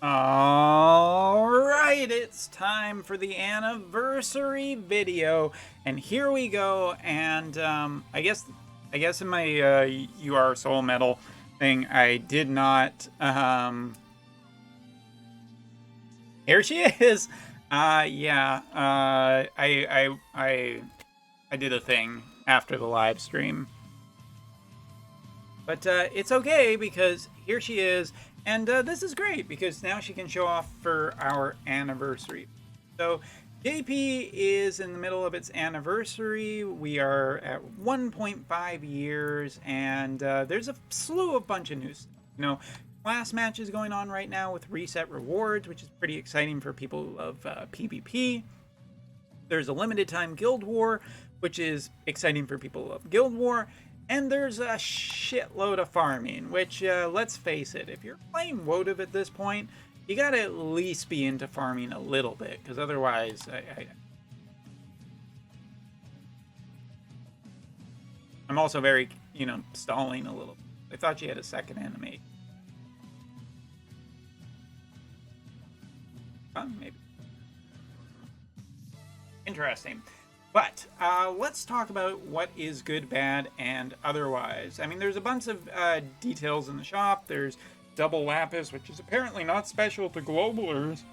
All right, it's time for the anniversary video, and here we go. And I guess in my "You Are Soul Metal" thing, I did not. Here she is. Yeah. I did a thing after the live stream. But it's okay because here she is, and this is great because now she can show off for our anniversary. So JP is in the middle of its anniversary. We are at 1.5 years, and there's a slew of bunch of news. You know, class matches going on right now with reset rewards, which is pretty exciting for people who love PvP. There's a limited time Guild War, which is exciting for people who love Guild War. And there's a shitload of farming, which, let's face it, if you're playing Wotv at this point, you gotta at least be into farming a little bit, because otherwise, I'm also very, stalling a little. I thought she had a second animate. Maybe. Interesting. But let's talk about what is good, bad, and otherwise. I mean, there's a bunch of details in the shop. There's double lapis, which is apparently not special to globalers.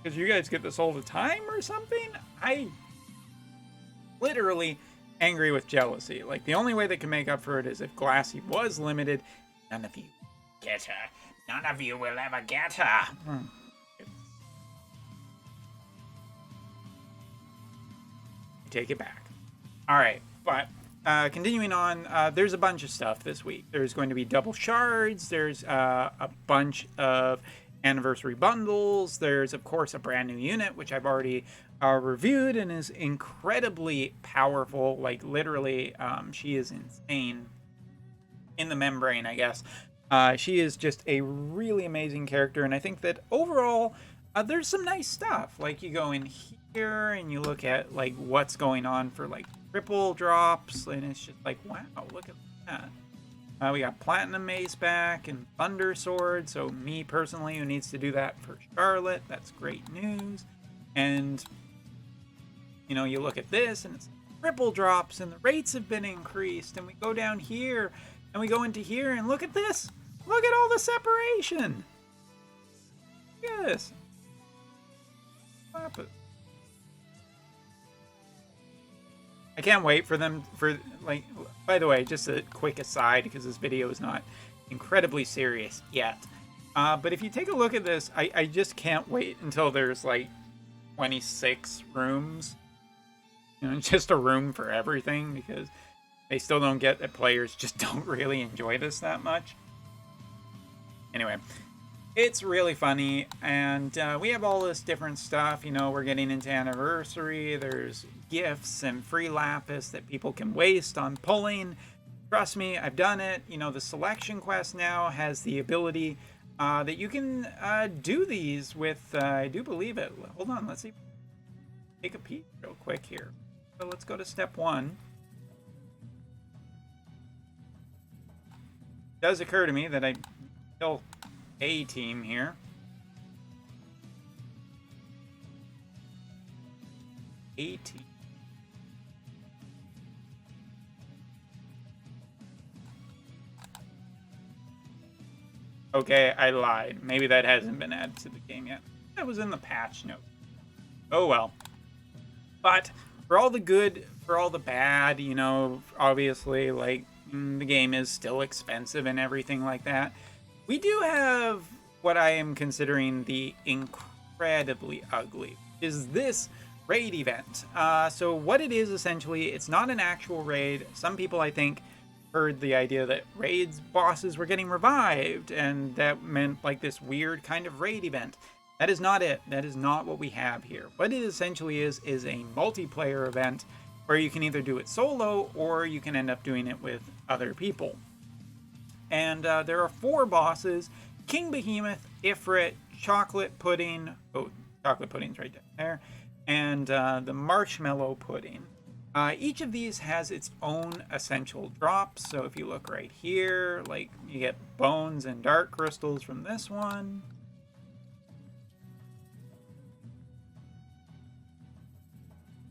Because you guys get this all the time or something? I literally angry with jealousy. Like, the only way they can make up for it is if Glassy was limited. None of you get her. None of you will ever get her. Take it back. All right, but continuing on, there's a bunch of stuff this week. There's going to be double shards. There's a bunch of anniversary bundles. There's, of course, a brand new unit, which I've already reviewed and is incredibly powerful. Like, literally, she is insane in the membrane, I guess. She is just a really amazing character, and I think that overall, there's some nice stuff. Like, you go in here and you look at like what's going on for like triple drops, and it's just like, wow, look at that. We got Platinum Mace back and Thunder Sword. So me personally, who needs to do that for Charlotte, that's great news. And you look at this and it's triple drops and the rates have been increased, and we go down here and we go into here and look at this. Look at all the separation. Look at this. I can't wait for them like, by the way, just a quick aside, because this video is not incredibly serious yet. But if you take a look at this, I just can't wait until there's like 26 rooms. Just a room for everything, because they still don't get that players just don't really enjoy this that much. Anyway, it's really funny, and we have all this different stuff. We're getting into anniversary. There's gifts and free lapis that people can waste on pulling. Trust me, I've done it. The selection quest now has the ability that you can do these with, I do believe it. Hold on, let's see. Take a peek real quick here. So let's go to step 1. It does occur to me that I kill a team here. A team. Okay, I lied. Maybe that hasn't been added to the game yet. That was in the patch note. Oh well. But for all the good, for all the bad, obviously, like, the game is still expensive and everything like that. We do have what I am considering the incredibly ugly, is this raid event. So what it is, essentially, it's not an actual raid. Some people, I think, heard the idea that raids bosses were getting revived, and that meant like this weird kind of raid event. That is not it. That is not what we have here. What it essentially is a multiplayer event where you can either do it solo or you can end up doing it with other people. And there are 4 bosses: King Behemoth, Ifrit, Chocolate Pudding. Oh, Chocolate Pudding's right there. And the Marshmallow Pudding. Each of these has its own essential drops. So if you look right here, like, you get bones and dark crystals from this one.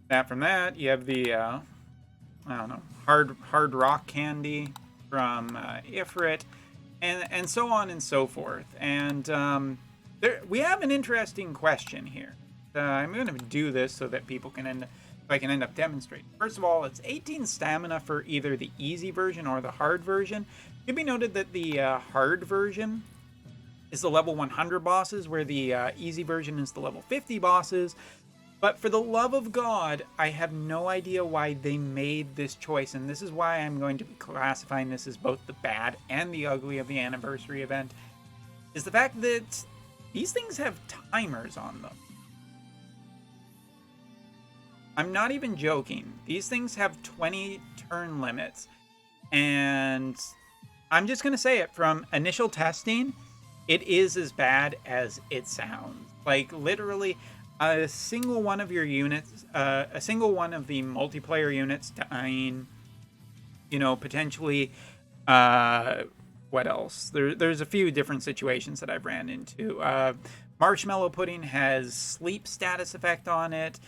That from that, you have the I don't know, hard rock candy from Ifrit, and so on and so forth. And we have an interesting question here. I'm going to do this so that people can I can end up demonstrating. First of all, it's 18 stamina for either the easy version or the hard version. It should be noted that the hard version is the level 100 bosses, where the easy version is the level 50 bosses. But for the love of God, I have no idea why they made this choice, and this is why I'm going to be classifying this as both the bad and the ugly of the anniversary event, is the fact that these things have timers on them. I'm not even joking. These things have 20 turn limits, and I'm just going to say it, from initial testing, it is as bad as it sounds. Like, literally, a single one of your units, a single one of the multiplayer units dying, you know, potentially, what else? There's a few different situations that I've ran into. Marshmallow Pudding has sleep status effect on it.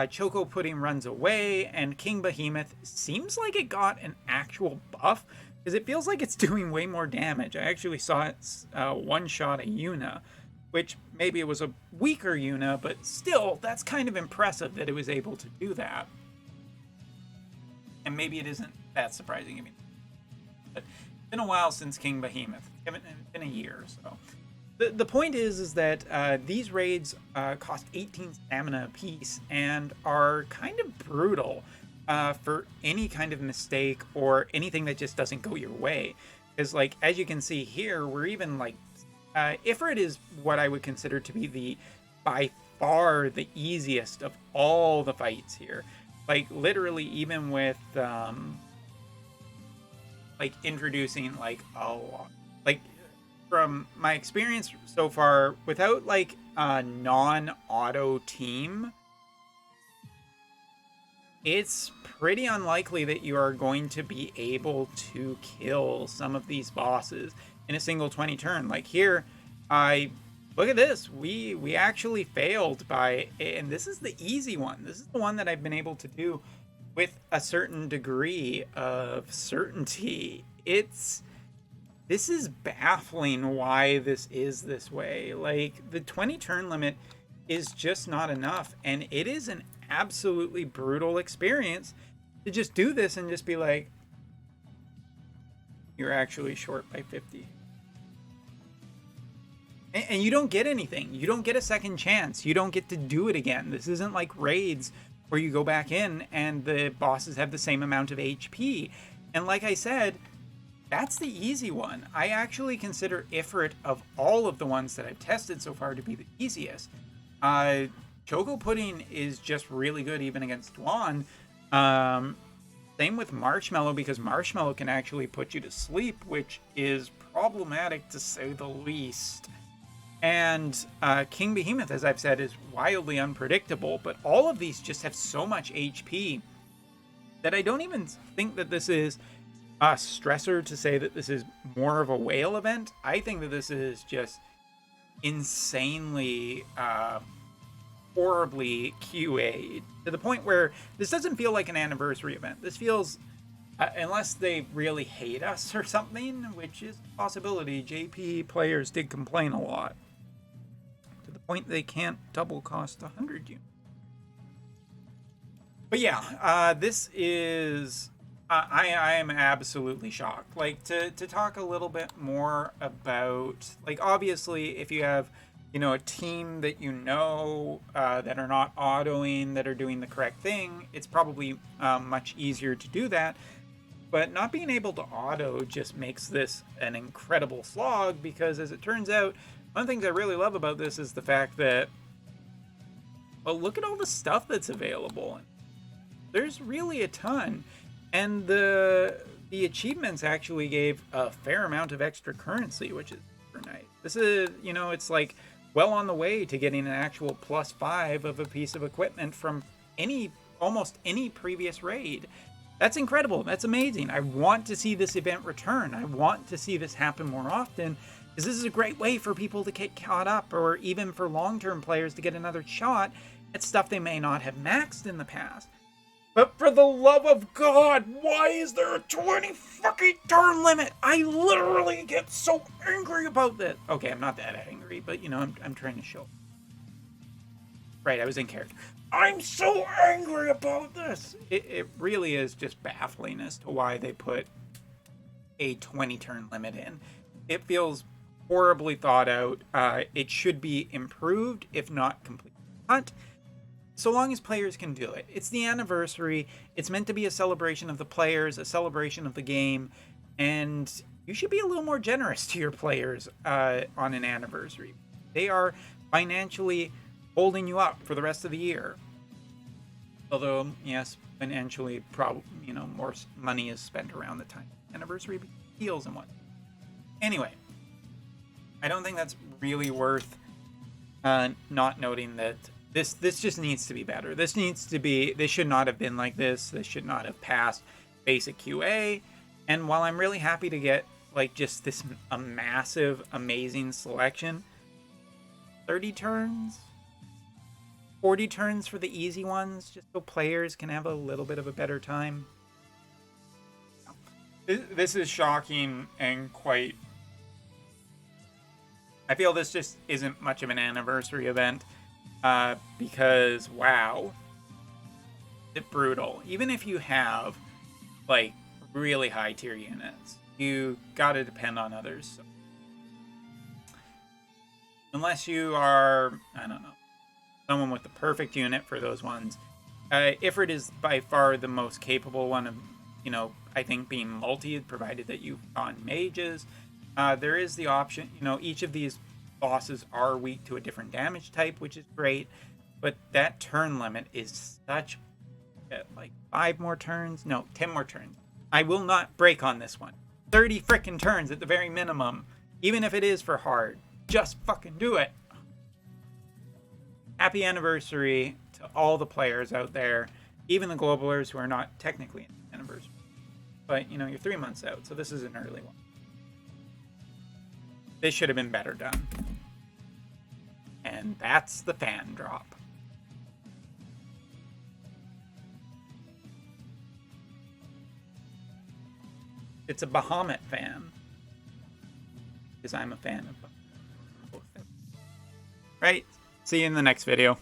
Choco Pudding runs away, and King Behemoth seems like it got an actual buff, because it feels like it's doing way more damage. I actually saw it one-shot a Yuna, which maybe it was a weaker Yuna, but still, that's kind of impressive that it was able to do that. And maybe it isn't that surprising. I mean, but it's been a while since King Behemoth. It's been a year or so. The point is that these raids cost 18 stamina apiece and are kind of brutal for any kind of mistake or anything that just doesn't go your way. Because, like, as you can see here, we're even, like, Ifrit is what I would consider to be by far the easiest of all the fights here. Like, literally, even with, like, introducing, like, a lot, like, from my experience so far, without, like, a non-auto team, it's pretty unlikely that you are going to be able to kill some of these bosses in a single 20 turn. Like here, look at this. We actually failed by, and this is the easy one. This is the one that I've been able to do with a certain degree of certainty. This is baffling why this is this way. Like, the 20 turn limit is just not enough, and it is an absolutely brutal experience to just do this and just be like, you're actually short by 50. And you don't get anything. You don't get a second chance. You don't get to do it again. This isn't like raids where you go back in and the bosses have the same amount of HP. And like I said, that's the easy one. I actually consider Ifrit, of all of the ones that I've tested so far, to be the easiest. Choco Pudding is just really good even against Dwan. Same with Marshmallow, because Marshmallow can actually put you to sleep, which is problematic to say the least. And King Behemoth, as I've said, is wildly unpredictable, but all of these just have so much HP that I don't even think that this is a stressor to say that this is more of a whale event. I think that this is just insanely horribly QA'd, to the point where this doesn't feel like an anniversary event. This feels, unless they really hate us or something, which is a possibility. JP players did complain a lot, to the point they can't double cost 100 units. But yeah, this is, I am absolutely shocked. Like, to talk a little bit more about, like, obviously, if you have, you know, a team that you know that are not autoing, that are doing the correct thing, it's probably much easier to do that. But not being able to auto just makes this an incredible slog, because as it turns out, one of the things I really love about this is the fact that, well, look at all the stuff that's available. There's really a ton. And the achievements actually gave a fair amount of extra currency, which is super nice. This is, you know, it's like well on the way to getting an actual +5 of a piece of equipment from almost any previous raid. That's incredible. That's amazing. I want to see this event return. I want to see this happen more often, because this is a great way for people to get caught up, or even for long-term players to get another shot It's stuff they may not have maxed in the past. But for the love of God, why is there a 20 fucking turn limit? I literally get so angry about this. Okay, I'm not that angry, but you know, I'm trying to show. Right, I was in character. I'm so angry about this. It really is just baffling as to why they put a 20 turn limit in. It feels horribly thought out. It should be improved, if not completely cut. So long as players can do it. It's the anniversary. It's meant to be a celebration of the players, a celebration of the game, and you should be a little more generous to your players on an anniversary. They are financially holding you up for the rest of the year. Although, yes, financially, probably, you know, more money is spent around the time anniversary deals and what. Anyway, I don't think that's really worth not noting that this just needs to be better. This should not have been like this. This should not have passed basic QA. And while I'm really happy to get like just this a massive, amazing selection, 30 turns, 40 turns for the easy ones, just so players can have a little bit of a better time. This is shocking and quite... I feel this just isn't much of an anniversary event. Because, wow, it's brutal. Even if you have, like, really high tier units, you gotta depend on others. So. Unless you are, I don't know, someone with the perfect unit for those ones. Ifrit is by far the most capable one of, you know, I think being multi, provided that you've gone mages. There is the option, you know, each of these bosses are weak to a different damage type, which is great, but that turn limit is such like 5 more turns, no, 10 more turns. I will not break on this one. 30 frickin' turns at the very minimum, even if it is for hard. Just fucking do it. Happy anniversary to all the players out there, even the globalers who are not technically in the anniversary, but you know, you're 3 months out, so this is an early one. This should have been better done. And that's the fan drop. It's a Bahamut fan. Because I'm a fan of both. Right? See you in the next video.